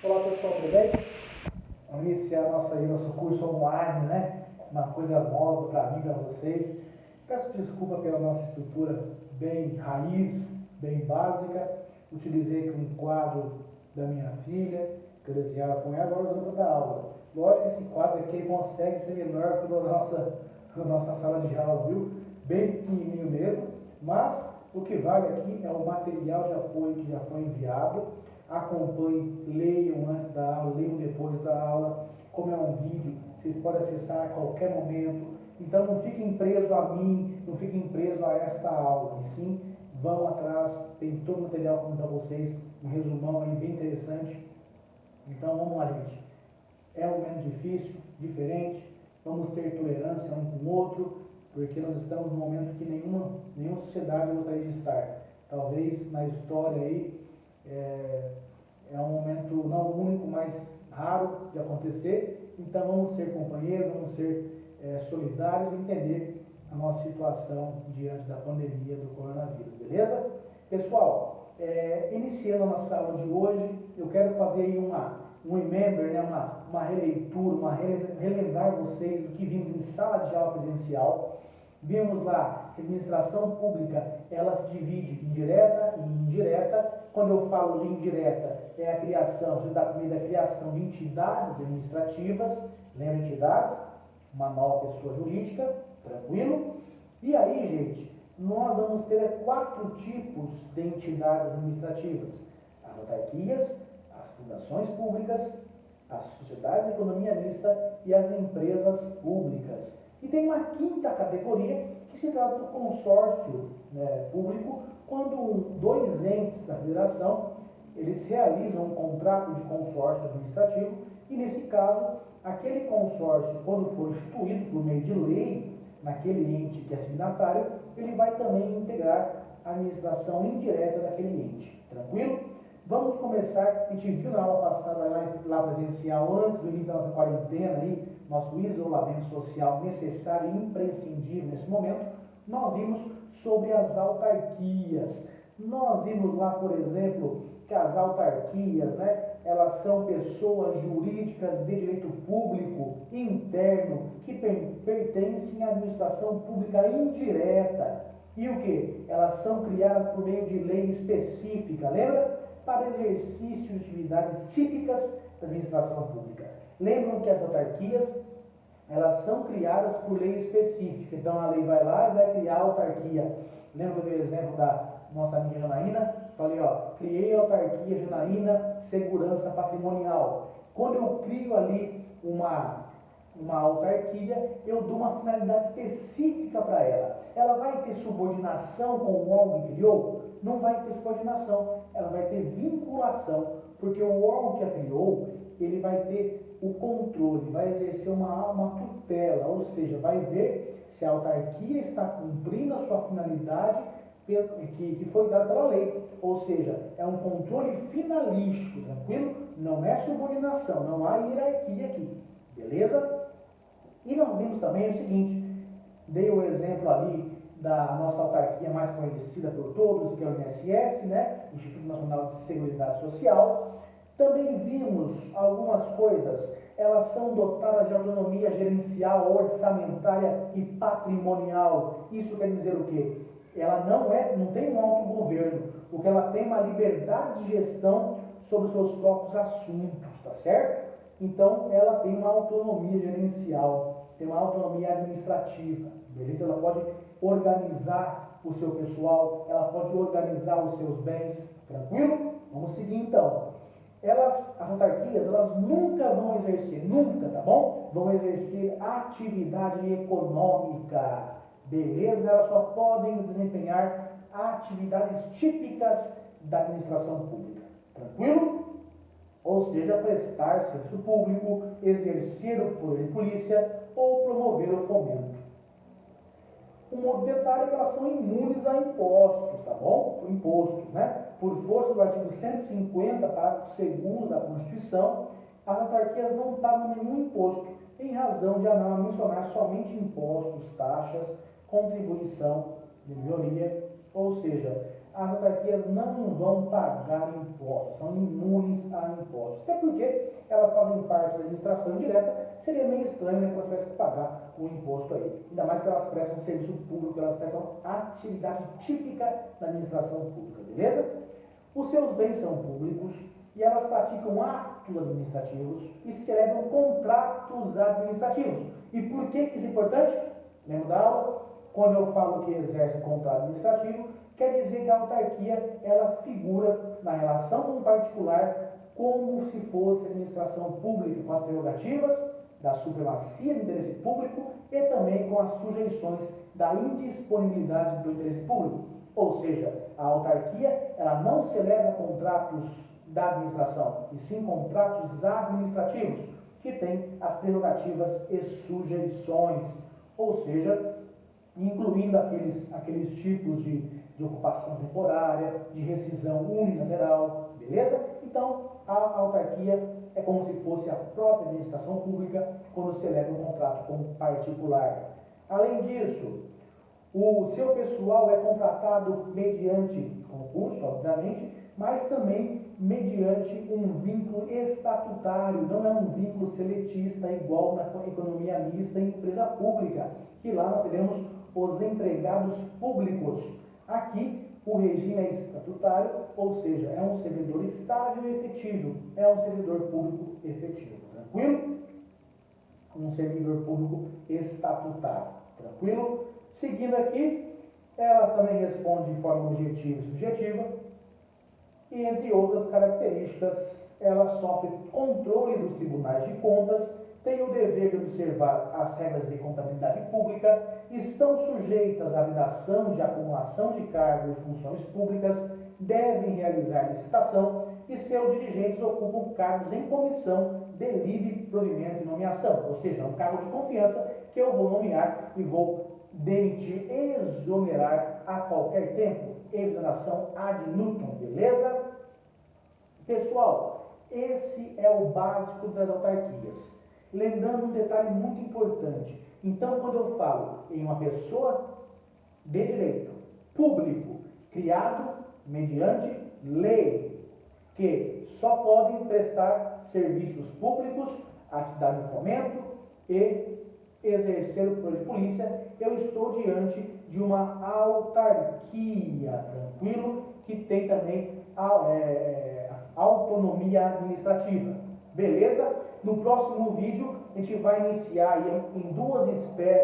Olá pessoal, tudo bem? Vamos iniciar nosso curso online, né? Uma coisa nova para mim, para vocês. Peço desculpa pela nossa estrutura bem raiz, bem básica. Utilizei aqui um quadro da minha filha, que eu desenhava com ela, agora eu vou dar aula. Lógico que esse quadro aqui ele consegue ser menor que a nossa sala de aula, viu? Bem pequenininho mesmo, mas o que vale aqui é o material de apoio que já foi enviado. Acompanhem, leiam antes da aula, leiam depois da aula. Como é um vídeo, vocês podem acessar a qualquer momento. Então não fiquem presos a mim, não fiquem presos a esta aula. E sim, vão atrás, tem todo o material como para vocês, um resumão aí bem interessante. Então vamos lá, gente. É um momento difícil, diferente, vamos ter tolerância um com o outro, porque nós estamos num momento que nenhuma sociedade gostaria de estar. Talvez na história aí, é um momento não único, mas raro de acontecer. Então vamos ser companheiros, vamos ser solidários e entender a nossa situação diante da pandemia do coronavírus, beleza? Pessoal, iniciando a nossa aula de hoje, eu quero fazer aí um remember, né, uma releitura, relembrar vocês do que vimos em sala de aula presencial. Vimos lá que a administração pública ela se divide em direta e indireta. Quando eu falo de indireta, é a criação, você dá primeiro a criação de entidades administrativas, lembra entidades? Uma nova pessoa jurídica, tranquilo? E aí, gente, nós vamos ter 4 tipos de entidades administrativas: as autarquias, as fundações públicas, as sociedades de economia mista e as empresas públicas. E tem uma 5ª categoria que se trata do consórcio público, quando 2 entes da federação eles realizam um contrato de consórcio administrativo e, nesse caso, aquele consórcio, quando for instituído por meio de lei, naquele ente que é signatário, ele vai também integrar a administração indireta daquele ente. Tranquilo? Vamos começar. A gente viu na aula passada lá presencial, antes do início da nossa quarentena, aí, nosso isolamento social necessário e imprescindível nesse momento. Nós vimos sobre as autarquias. Nós vimos lá, por exemplo, que as autarquias, elas são pessoas jurídicas de direito público interno que pertencem à administração pública indireta. E o que? Elas são criadas por meio de lei específica, lembra? Para exercício de atividades típicas da administração pública. Lembram que as autarquias, elas são criadas por lei específica. Então a lei vai lá e vai criar a autarquia. Lembra que eu dei o exemplo da nossa amiga Janaína? Falei, criei a autarquia Janaína Segurança Patrimonial. Quando eu crio ali uma autarquia, eu dou uma finalidade específica para ela. Ela vai ter subordinação com o órgão que criou? Não vai ter subordinação, ela vai ter vinculação, porque o órgão que a criou, ele vai ter o controle, vai exercer uma tutela, ou seja, vai ver se a autarquia está cumprindo a sua finalidade que foi dada pela lei, ou seja, é um controle finalístico, tranquilo? Não é subordinação, não há hierarquia aqui, beleza? E nós vimos também o seguinte, dei o exemplo ali da nossa autarquia mais conhecida por todos, que é o INSS, Instituto Nacional de Seguridade Social. Também vimos algumas coisas, elas são dotadas de autonomia gerencial, orçamentária e patrimonial. Isso quer dizer o quê? Ela não tem um autogoverno, porque ela tem uma liberdade de gestão sobre os seus próprios assuntos, tá certo? Então, ela tem uma autonomia gerencial, tem uma autonomia administrativa, beleza? Ela pode organizar o seu pessoal, ela pode organizar os seus bens, tranquilo? Vamos seguir então. As autarquias, elas nunca vão exercer, nunca, tá bom? Vão exercer atividade econômica, beleza? Elas só podem desempenhar atividades típicas da administração pública, tranquilo? Ou seja, prestar serviço público, exercer o poder de polícia ou promover o fomento. Um outro detalhe é que elas são imunes a impostos, tá bom? Impostos, Por força do artigo 150, parágrafo 2º da Constituição, as autarquias não pagam nenhum imposto, em razão de a norma mencionar somente impostos, taxas, contribuição de melhoria, ou seja, as autarquias não vão pagar impostos, são imunes a impostos. Até porque elas fazem parte da administração direta, seria meio estranho, né, que elas tivessem que pagar o imposto aí. Ainda mais que elas prestam serviço público, elas prestam atividade típica da administração pública, beleza? Os seus bens são públicos e elas praticam atos administrativos e celebram contratos administrativos. E por que isso é importante? Lembra da aula? Quando eu falo que exerce contrato administrativo, quer dizer que a autarquia ela figura na relação com o particular como se fosse administração pública, com as prerrogativas da supremacia do interesse público e também com as sujeições da indisponibilidade do interesse público. Ou seja, a autarquia ela não celebra contratos da administração, e sim contratos administrativos, que têm as prerrogativas e sujeições, ou seja, incluindo aqueles tipos de ocupação temporária, de rescisão unilateral, beleza? Então, a autarquia é como se fosse a própria administração pública quando celebra um contrato com um particular. Além disso, o seu pessoal é contratado mediante concurso, obviamente, mas também mediante um vínculo estatutário, não é um vínculo seletista igual na economia mista e empresa pública, que lá nós teremos os empregados públicos. Aqui o regime é estatutário, ou seja, é um servidor estável e efetivo, é um servidor público efetivo, tranquilo? Um servidor público estatutário, tranquilo? Seguindo aqui, ela também responde de forma objetiva e subjetiva, e entre outras características, ela sofre controle dos tribunais de contas, tem o dever de observar as regras de contabilidade pública, estão sujeitas à vedação de acumulação de cargos e funções públicas, devem realizar licitação e seus dirigentes ocupam cargos em comissão de livre provimento e nomeação, ou seja, é um cargo de confiança que eu vou nomear e vou demitir, exonerar a qualquer tempo, exoneração ad nutum, beleza? Pessoal, esse é o básico das autarquias. Lembrando um detalhe muito importante. Então, quando eu falo em uma pessoa de direito público, criado mediante lei, que só podem prestar serviços públicos, atividade de fomento e exercer o poder de polícia, eu estou diante de uma autarquia, tranquilo, que tem também autonomia administrativa, beleza? No próximo vídeo, a gente vai iniciar aí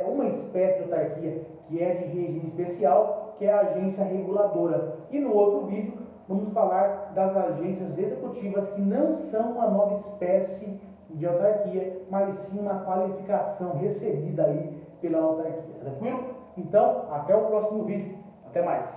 uma espécie de autarquia que é de regime especial, que é a agência reguladora. E no outro vídeo, vamos falar das agências executivas, que não são uma nova espécie de autarquia, mas sim uma qualificação recebida aí pela autarquia. Tranquilo? Então, até o próximo vídeo. Até mais!